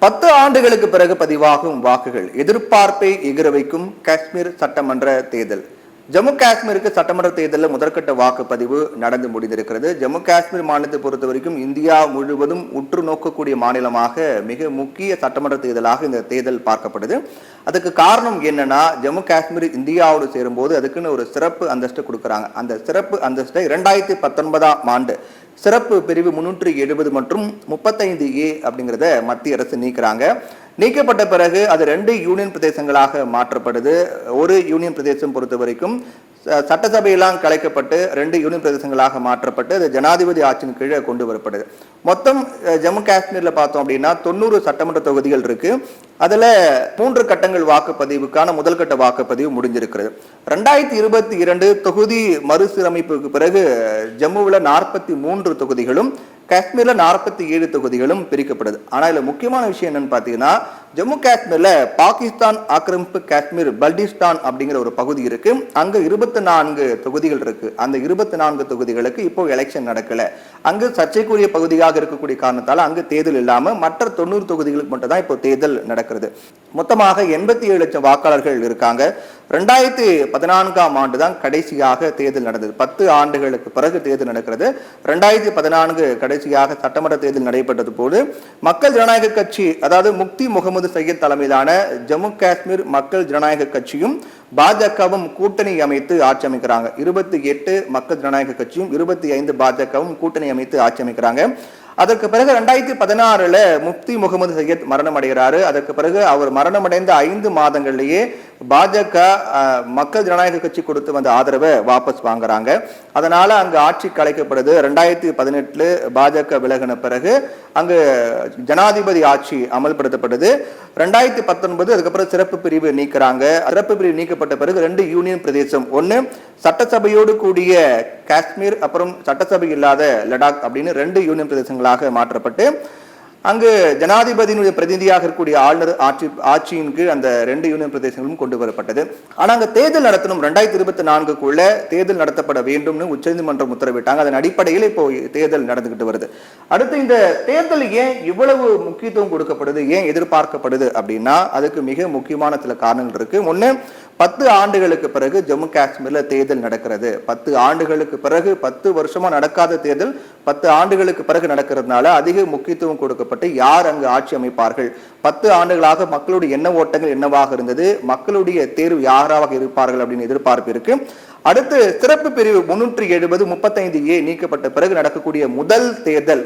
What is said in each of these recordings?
10 ஆண்டுகளுக்கு பிறகு பதிவாகும் வாக்குகள் எதிர்பார்ப்பை எகிர வைக்கும் காஷ்மீர் சட்டமன்ற தேர்தல். ஜம்மு காஷ்மீருக்கு சட்டமன்ற தேர்தலில் முதற்கட்ட வாக்குப்பதிவு நடந்து முடிந்திருக்கிறது. ஜம்மு காஷ்மீர் மாநிலத்தை பொறுத்த வரைக்கும் இந்தியா முழுவதும் உற்று நோக்கக்கூடிய மாநிலமாக மிக முக்கிய சட்டமன்ற தேர்தலாக இந்த தேர்தல் பார்க்கப்படுது. அதுக்கு காரணம் என்னன்னா, ஜம்மு காஷ்மீர் இந்தியாவோடு சேரும்போது அதுக்குன்னு ஒரு சிறப்பு அந்தஸ்து கொடுக்குறாங்க. அந்த சிறப்பு அந்தஸ்தை 2019ஆம் ஆண்டு சிறப்பு பிரிவு 370 மற்றும் 35A அப்படிங்கிறத மத்திய அரசு நீக்கிறாங்க. நீக்கப்பட்ட பிறகு அது 2 யூனியன் பிரதேசங்களாக மாற்றப்படுது. ஒரு யூனியன் பிரதேசம் பொறுத்த வரைக்கும் சட்டசபையெல்லாம் கலைக்கப்பட்டு 2 யூனியன் பிரதேசங்களாக மாற்றப்பட்டு அது ஜனாதிபதி ஆட்சியின் கீழே கொண்டு வரப்படுது. மொத்தம் ஜம்மு காஷ்மீர்ல பார்த்தோம் அப்படின்னா 90 சட்டமன்ற தொகுதிகள் இருக்கு. அதுல 3 கட்டங்கள் வாக்குப்பதிவுக்கான முதல் கட்ட வாக்குப்பதிவு முடிஞ்சிருக்கிறது. 2022 தொகுதி மறுசீரமைப்புக்கு பிறகு ஜம்முவில் 43 தொகுதிகளும் காஷ்மீர்ல 47 தொகுதிகளும் பிரிக்கப்படுது. ஆனா இதுல முக்கியமான விஷயம் என்னன்னு பாத்தீங்கன்னா, ஜம்மு காஷ்மீர்ல பாகிஸ்தான் ஆக்கிரமிப்பு காஷ்மீர் பல்டிஸ்தான் அப்படிங்கிற ஒரு பகுதி இருக்கு. அங்க 24 தொகுதிகள் இருக்கு. அந்த 24 தொகுதிகளுக்கு இப்போ எலெக்ஷன் நடக்கல. அங்கு சர்ச்சைக்குரிய பகுதியாக இருக்கக்கூடிய காரணத்தால அங்கு தேர்தல் இல்லாம மற்ற 90 தொகுதிகளுக்கு மட்டும் தான் இப்போ தேர்தல் நடக்கிறது. மொத்தமாக 87 லட்சம் வாக்காளர்கள் இருக்காங்க. 2014ஆம் ஆண்டு தான் கடைசியாக தேர்தல் நடந்தது. 10 ஆண்டுகளுக்கு பிறகு தேர்தல் நடக்கிறது. 2014 கடைசியாக சட்டமன்ற தேர்தல் நடைபெற்றது போது மக்கள் ஜனநாயக கட்சி, அதாவது முக்தி முகமது சையத் தலைமையிலான ஜம்மு காஷ்மீர் மக்கள் ஜனநாயக கட்சியும் பாஜகவும் கூட்டணி அமைத்து ஆட்சி அமைக்கிறாங்க. 28 மக்கள் ஜனநாயக கட்சியும் 25 பாஜகவும் கூட்டணி அமைத்து ஆட்சி அமைக்கிறாங்க. அதற்கு பிறகு 2016 முப்தி முகமது சையத் மரணம் அடைகிறாரு. அதற்கு பிறகு அவர் மரணமடைந்த 5 மாதங்களிலேயே பாஜக மக்கள் ஜனநாயக கட்சி கொடுத்து வந்த ஆதரவை வாபஸ் வாங்குறாங்க. அதனால அங்கு ஆட்சி கலைக்கப்படுது. 2018 பாஜக விலகின பிறகு அங்கு ஜனாதிபதி ஆட்சி அமல்படுத்தப்படுது. 2019 அதுக்கப்புறம் சிறப்பு பிரிவு நீக்கிறாங்க. சிறப்பு பிரிவு நீக்கப்பட்ட பிறகு 2 யூனியன் பிரதேசம், ஒன்னு சட்டசபையோடு கூடிய காஷ்மீர், அப்புறம் சட்டசபை இல்லாத லடாக் அப்படின்னு 2 யூனியன் பிரதேசங்களாக மாற்றப்பட்டு அங்கு ஜனாதிபதியினுடைய பிரதிநிதியாக இருக்கக்கூடிய ஆளுநர் ஆட்சியின் கீழ் அந்த 2 யூனியன் பிரதேசங்களும் கொண்டு வரப்பட்டது. ஆனா அங்க தேர்தல் நடத்தணும், 2024க்குள்ள தேர்தல் நடத்தப்பட வேண்டும்னு உச்சநீதிமன்றம் உத்தரவிட்டாங்க. அதன் அடிப்படையில் இப்போ தேர்தல் நடந்துகிட்டு வருது. அடுத்து இந்த தேர்தல் ஏன் இவ்வளவு முக்கியத்துவம் கொடுக்கப்படுது, ஏன் எதிர்பார்க்கப்படுது அப்படின்னா அதுக்கு மிக முக்கியமான சில காரணங்கள் இருக்கு. ஒண்ணு, 10 ஆண்டுகளுக்கு பிறகு ஜம்மு காஷ்மீர்ல தேர்தல் நடக்கிறது. 10 ஆண்டுகளுக்கு பிறகு, 10 வருஷமா நடக்காத தேர்தல் 10 ஆண்டுகளுக்கு பிறகு நடக்கிறதுனால அதிக முக்கியத்துவம் கொடுக்கப்பட்டு யார் அங்கு ஆட்சி அமைப்பார்கள், 10 ஆண்டுகளாக மக்களுடைய எண்ண ஓட்டங்கள் என்னவாக இருந்தது, மக்களுடைய தேர்வு யாராக இருப்பார்கள் அப்படின்னு எதிர்பார்ப்பு இருக்கு. அடுத்து சிறப்பு பிரிவு 370 35A நீக்கப்பட்ட பிறகு நடக்கக்கூடிய முதல் தேர்தல்.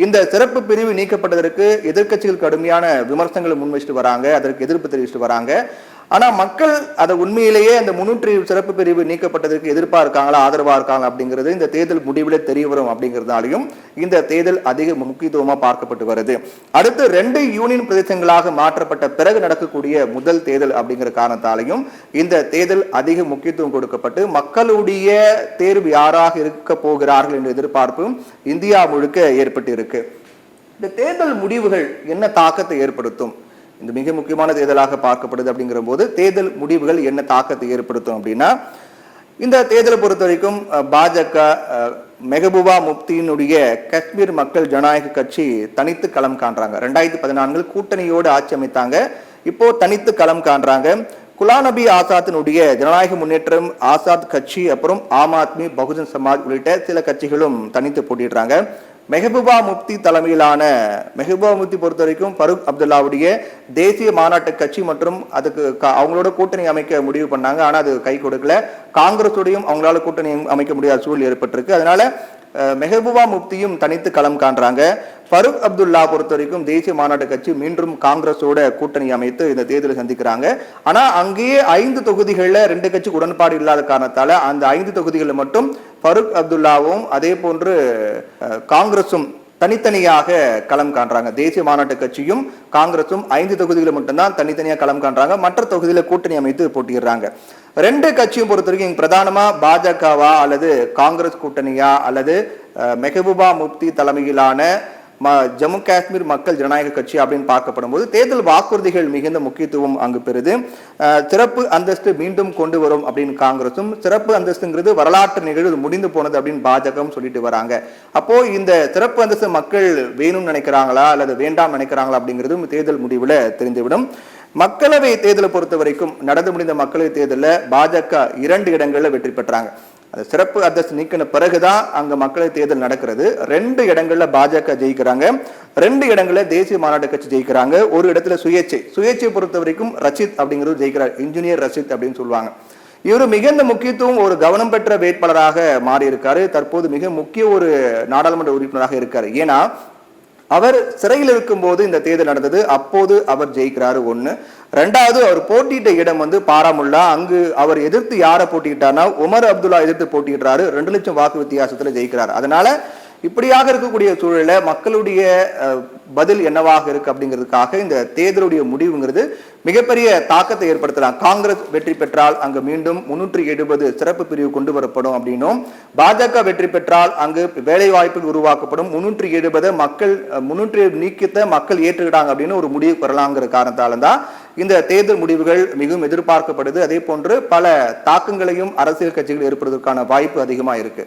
இந்த சிறப்பு பிரிவு நீக்கப்பட்டதற்கு எதிர்க்கட்சிகள் கடுமையான விமர்சனங்களை முன்வச்சிட்டு வராங்க, அதற்கு எதிர்ப்பு தெரிவிச்சுட்டு வராங்க. ஆனா மக்கள் அதை உண்மையிலேயே அந்த 370 சிறப்பு பிரிவு நீக்கப்பட்டதற்கு எதிர்ப்பா இருக்காங்களா, ஆதரவா இருக்காங்க அப்படிங்கிறது இந்த தேர்தல் முடிவில் தெரிய வரும். அப்படிங்கிறதுனாலையும் இந்த தேர்தல் அதிக முக்கியத்துவமா பார்க்கப்பட்டு வருது. அடுத்து 2 யூனியன் பிரதேசங்களாக மாற்றப்பட்ட பிறகு நடக்கக்கூடிய முதல் தேர்தல் அப்படிங்கிற காரணத்தாலையும் இந்த தேர்தல் அதிக முக்கியத்துவம் கொடுக்கப்பட்டு மக்களுடைய தேர்வு யாராக இருக்க போகிறார்கள் என்ற எதிர்பார்ப்பு இந்தியா முழுக்க ஏற்பட்டு இருக்கு. இந்த தேர்தல் முடிவுகள் என்ன தாக்கத்தை ஏற்படுத்தும், இந்த மிக முக்கியமான தேர்தலாக பார்க்கப்படுது. அப்படிங்கிற போது தேர்தல் முடிவுகள் என்ன தாக்கத்தை ஏற்படுத்தும் அப்படின்னா, இந்த தேர்தலை பொறுத்த வரைக்கும் பாஜக மெஹபூபா முப்தியினுடைய காஷ்மீர் மக்கள் ஜனநாயக கட்சி தனித்து களம் காண்றாங்க. 2014 கூட்டணியோடு ஆட்சி அமைத்தாங்க, இப்போ தனித்து களம் காண்றாங்க. குலாம் நபி ஆசாத்தினுடைய ஜனநாயக முன்னேற்றம் ஆசாத் கட்சி, அப்புறம் ஆம் ஆத்மி, பகுஜன் சமாஜ் உள்ளிட்ட சில கட்சிகளும் தனித்து போட்டிடுறாங்க. மெஹபூபா முப்தி தலைமையிலான, மெஹபூபா முப்தி பொறுத்த வரைக்கும் ஃபருக் அப்துல்லாவுடைய தேசிய மாநாட்டு கட்சி மற்றும் அதுக்கு அவங்களோட கூட்டணி அமைக்க முடிவு பண்ணாங்க. ஆனா அது கை கொடுக்கல. காங்கிரஸோடையும் அவங்களால கூட்டணி அமைக்க முடியாத சூழல் ஏற்பட்டிருக்கு. அதனால மெஹபூபா முப்தியும் தனித்து களம் காண்றாங்க. ஃபருக் அப்துல்லா பொறுத்த வரைக்கும் தேசிய மாநாட்டு கட்சி மீண்டும் காங்கிரஸோட கூட்டணி அமைத்து இந்த தேர்தலை சந்திக்கிறாங்க. ஆனா அங்கேயே 5 தொகுதிகளில் 2 கட்சி உடன்பாடு இல்லாத காரணத்தால அந்த 5 தொகுதிகளில் மட்டும் ஃபருக் அப்துல்லாவும் அதே போன்று காங்கிரஸும் தனித்தனியாக களம் காண்றாங்க. தேசிய மாநாட்டு கட்சியும் காங்கிரஸும் 5 தொகுதிகளை மட்டும்தான் தனித்தனியாக களம் காண்றாங்க. மற்ற தொகுதியில கூட்டணி அமைத்து போட்டிடுறாங்க. 2 கட்சியும் பொறுத்த வரைக்கும் பிரதானமா பாஜகவா அல்லது காங்கிரஸ் கூட்டணியா அல்லது மெஹபூபா முப்தி தலைமையிலான ஜம்மு காஷ்மீர் மக்கள் ஜனநாயக கட்சி அப்படின்னு பார்க்கப்படும் போது தேர்தல் வாக்குறுதிகள் மிகுந்த முக்கியத்துவம் அங்கு பெறுது. சிறப்பு அந்தஸ்து மீண்டும் கொண்டு வரும் அப்படின்னு காங்கிரசும், சிறப்பு அந்தஸ்துங்கிறது வரலாற்று நிகழ்வு முடிந்து போனது அப்படின்னு பாஜகவும் சொல்லிட்டு வராங்க. அப்போ இந்த சிறப்பு அந்தஸ்து மக்கள் வேணும்னு நினைக்கிறாங்களா அல்லது வேண்டாம் நினைக்கிறாங்களா அப்படிங்கிறதும் தேர்தல் முடிவுல தெரிந்துவிடும். மக்களவை தேர்தலை பொறுத்த வரைக்கும் நடந்து முடிந்த மக்களவை தேர்தலில் பாஜக 2 இடங்கள்ல வெற்றி பெற்றாங்க. அது சிறப்பு அந்தஸ்து நீக்கின பிறகுதான் அங்க மக்களவை தேர்தல் நடக்கிறது. 2 இடங்கள்ல பாஜக ஜெயிக்கிறாங்க, 2 இடங்கள்ல தேசிய மாநாட்டு கட்சி ஜெயிக்கிறாங்க, ஒரு இடத்துல சுயேட்சை பொறுத்த வரைக்கும் ரஷித் அப்படிங்கிறது ஜெயிக்கிறார். இன்ஜினியர் ரஷித் அப்படின்னு சொல்லுவாங்க. இவர் மிகுந்த முக்கியத்துவம் ஒரு கவனம் பெற்ற வேட்பாளராக மாறி இருக்காரு. தற்போது மிக முக்கிய ஒரு நாடாளுமன்ற உறுப்பினராக இருக்காரு. ஏன்னா அவர் சிறையில் இருக்கும் போது இந்த தேர்தல் நடந்தது, அப்போது அவர் ஜெயிக்கிறாரு. 1. 2வது அவர் போட்டியிட்ட இடம் பாராமுல்லா. அங்கு அவர் எதிர்த்து யாரை போட்டியிட்டார்னா உமர் அப்துல்லா எதிர்த்து போட்டியிடுறாரு. 2 லட்சம் வாக்கு வித்தியாசத்துல ஜெயிக்கிறார். அதனால இப்படியாக இருக்கக்கூடிய சூழல மக்களுடைய பதில் என்னவாக இருக்கு அப்படிங்கிறதுக்காக இந்த தேர்தலுடைய முடிவுங்கிறது மிகப்பெரிய தாக்கத்தை ஏற்படுத்தலாம். காங்கிரஸ் வெற்றி பெற்றால் அங்கு மீண்டும் 370 சிறப்பு பிரிவு கொண்டு வரப்படும் அப்படின்னும், பாஜக வெற்றி பெற்றால் அங்கு வேலை வாய்ப்புகள் உருவாக்கப்படும், 370 மக்கள் 370 நீக்கத்தை மக்கள் ஏற்றுக்கிட்டாங்க அப்படின்னு ஒரு முடிவு பெறலாங்கிற காரணத்தால தான் இந்த தேர்தல் முடிவுகள் மிகவும் எதிர்பார்க்கப்படுது. அதே போன்று பல தாக்கங்களையும் அரசியல் கட்சிகள் ஏற்படுவதற்கான வாய்ப்பு அதிகமா இருக்கு.